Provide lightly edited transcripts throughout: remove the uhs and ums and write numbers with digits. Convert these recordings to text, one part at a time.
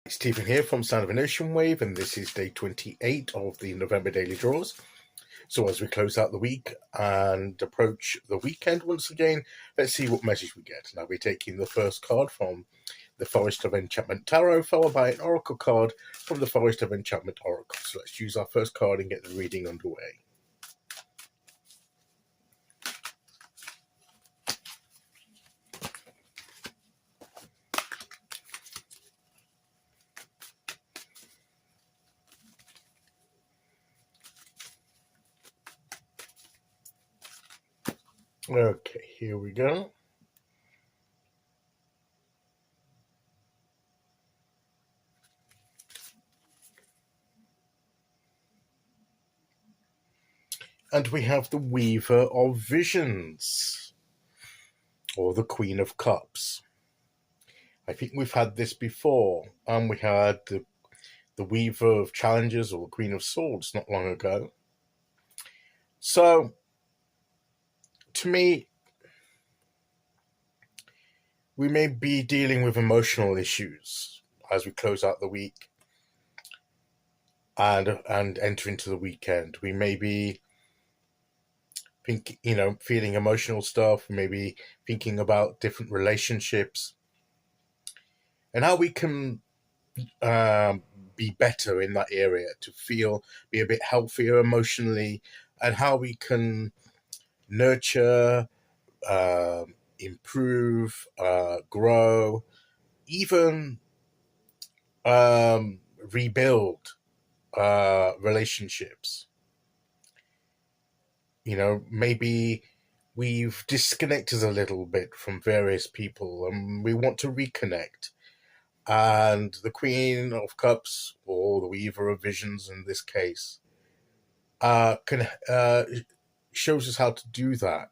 Stephen here from Sound of an Ocean Wave, and this is day 28 of the November daily draws. So as we close out the week and approach the weekend once again, let's see what message we get. Now we're taking the first card from the Forest of Enchantment Tarot, followed by an Oracle card from the Forest of Enchantment Oracle. So let's use our first card and get the reading underway. Okay, here we go. And we have the Weaver of Visions, or the Queen of Cups. I think we've had this before, and we had the Weaver of Challenges, or the Queen of Swords, not long ago. So, to me, we may be dealing with emotional issues as we close out the week and enter into the weekend. We may be feeling emotional stuff, maybe thinking about different relationships and how we can be better in that area, to be a bit healthier emotionally, and how we can nurture, improve, grow, even rebuild relationships. Maybe we've disconnected a little bit from various people and we want to reconnect. And the Queen of Cups, or the Weaver of Visions in this case, shows us how to do that.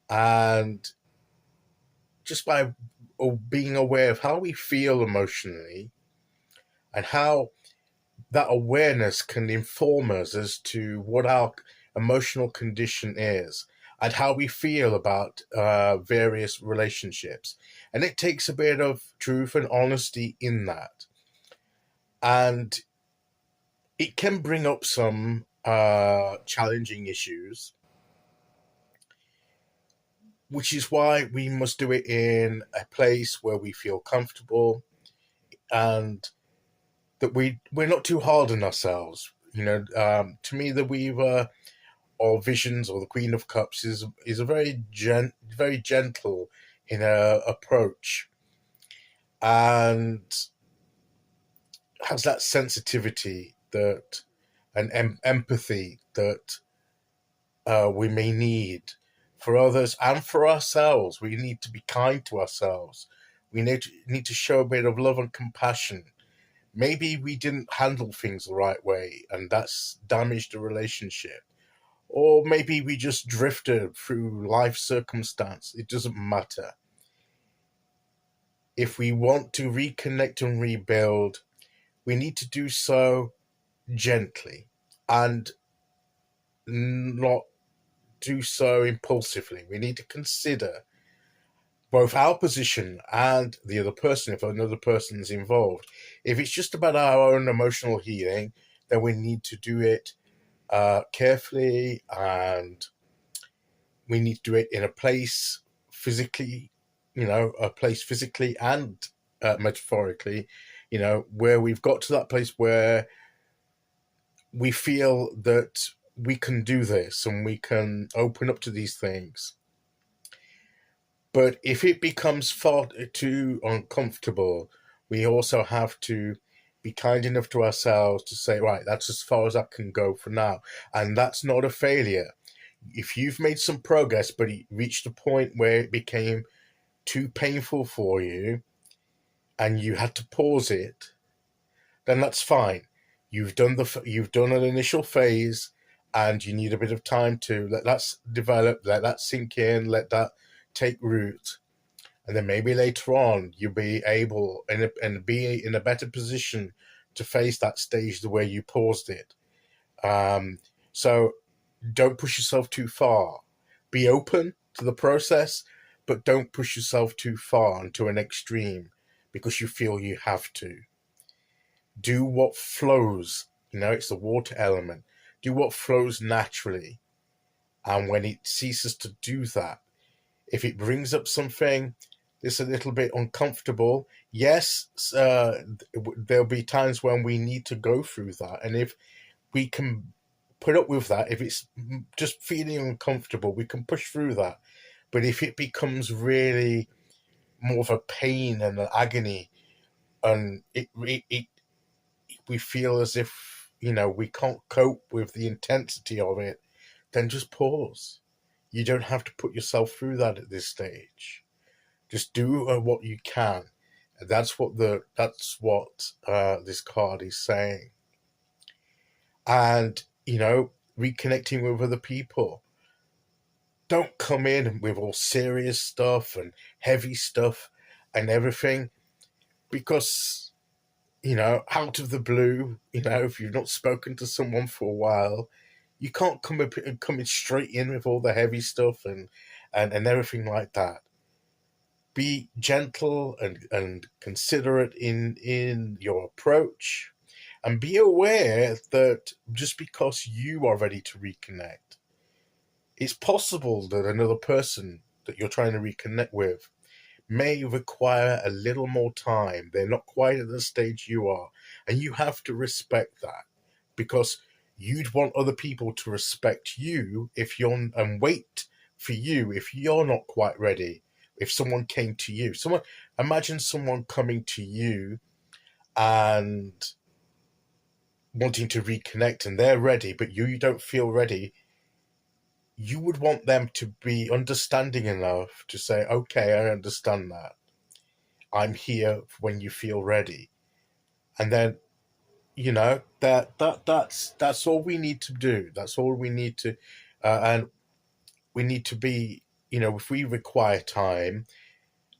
And just by being aware of how we feel emotionally and how that awareness can inform us as to what our emotional condition is and how we feel about various relationships. And it takes a bit of truth and honesty in that. And it can bring up some challenging issues, which is why we must do it in a place where we feel comfortable and that we're not too hard on ourselves. To me, the Weaver of Visions, or the Queen of Cups, is a very gentle in her approach, and has that sensitivity and empathy that we may need for others and for ourselves. We need to be kind to ourselves. We need to show a bit of love and compassion. Maybe we didn't handle things the right way, and that's damaged the relationship. Or maybe we just drifted through life circumstance. It doesn't matter. If we want to reconnect and rebuild, we need to do so gently and not do so impulsively. We need to consider both our position and the other person, if another person is involved. If it's just about our own emotional healing, then we need to do it carefully, and we need to do it in a place physically, and metaphorically, where we've got to that place where we feel that we can do this and we can open up to these things. But if it becomes far too uncomfortable, we also have to be kind enough to ourselves to say, right, that's as far as I can go for now. And that's not a failure. If you've made some progress, but it reached a point where it became too painful for you and you had to pause it, then that's fine. You've done an initial phase, and you need a bit of time to let that develop, let that sink in, let that take root, and then maybe later on you'll be able and be in a better position to face that stage the way you paused it. So don't push yourself too far. Be open to the process, but don't push yourself too far into an extreme because you feel you have to. Do what flows. It's the water element. Do what flows naturally. And when it ceases to do that, if it brings up something that's a little bit uncomfortable, yes, there'll be times when we need to go through that. And if we can put up with that, if it's just feeling uncomfortable, we can push through that. But if it becomes really more of a pain and an agony, and we feel as if we can't cope with the intensity of it, then just pause. You don't have to put yourself through that at this stage. Just do what you can. And that's what this card is saying. And reconnecting with other people. Don't come in with all serious stuff and heavy stuff and everything, because out of the blue, if you've not spoken to someone for a while, you can't come in straight in with all the heavy stuff and everything like that. Be gentle and considerate in your approach, and be aware that just because you are ready to reconnect, it's possible that another person that you're trying to reconnect with may require a little more time. They're not quite at the stage you are, and you have to respect that, because you'd want other people to respect you and wait for you if you're not quite ready. If someone came to you, imagine someone coming to you and wanting to reconnect, and they're ready, but you don't feel ready. You would want them to be understanding enough to say, okay, I understand that. I'm here when you feel ready. And then, that's all we need to do. That's all we need to, and we need to be, if we require time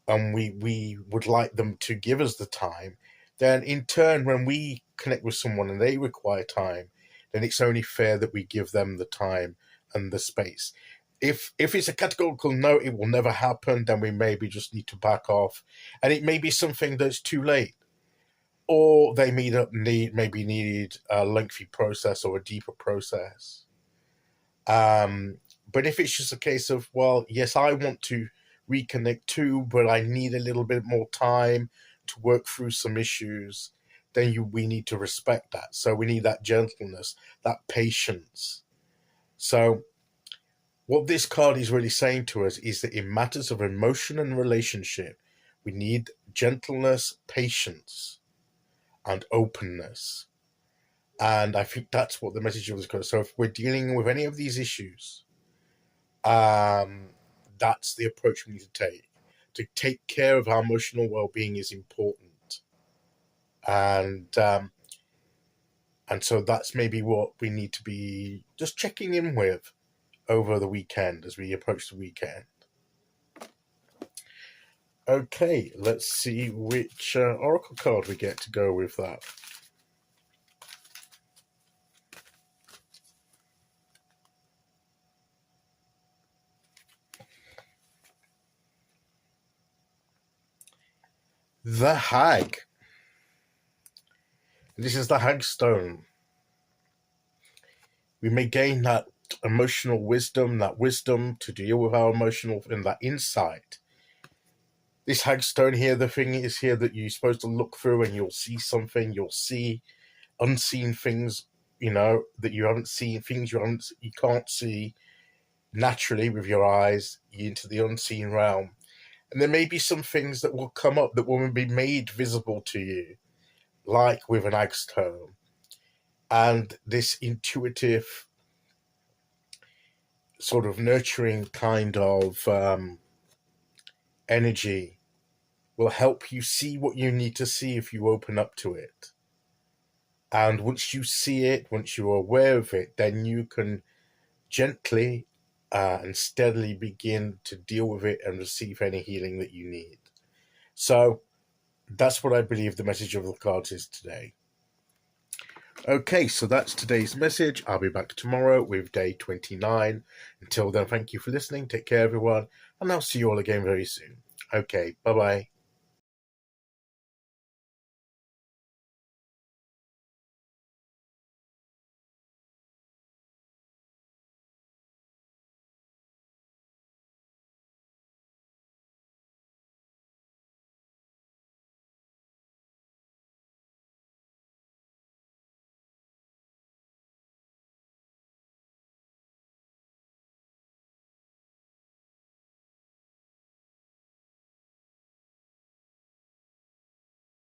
and we would like them to give us the time, then in turn, when we connect with someone and they require time, then it's only fair that we give them the time and the space. If it's a categorical no, it will never happen, then we maybe just need to back off. And it may be something that's too late. Or they maybe need a lengthy process or a deeper process. But if it's just a case of, well, yes, I want to reconnect too, but I need a little bit more time to work through some issues, then we need to respect that. So we need that gentleness, that patience. So what this card is really saying to us is that in matters of emotion and relationship, we need gentleness, patience, and openness. And I think that's what the message of this card is. So if we're dealing with any of these issues, that's the approach we need to take. To take care of our emotional well-being is important. And so that's maybe what we need to be just checking in with over the weekend as we approach the weekend. Okay, let's see which oracle card we get to go with that. The Hag. This is the Hag Stone. We may gain that emotional wisdom, that wisdom to deal with our emotional, and that insight. This Hag Stone here, the thing is here that you're supposed to look through and you'll see something. You'll see unseen things, that you haven't seen, things you can't see naturally with your eyes, into the unseen realm. And there may be some things that will come up that will be made visible to you, like with an Hag Stone. And this intuitive, sort of nurturing kind of energy will help you see what you need to see if you open up to it. And once you see it, once you're aware of it, then you can gently and steadily begin to deal with it and receive any healing that you need. So that's what I believe the message of the cards is today. Okay, so that's today's message. I'll be back tomorrow with day 29. Until then, thank you for listening. Take care, everyone, and I'll see you all again very soon. Okay, bye-bye.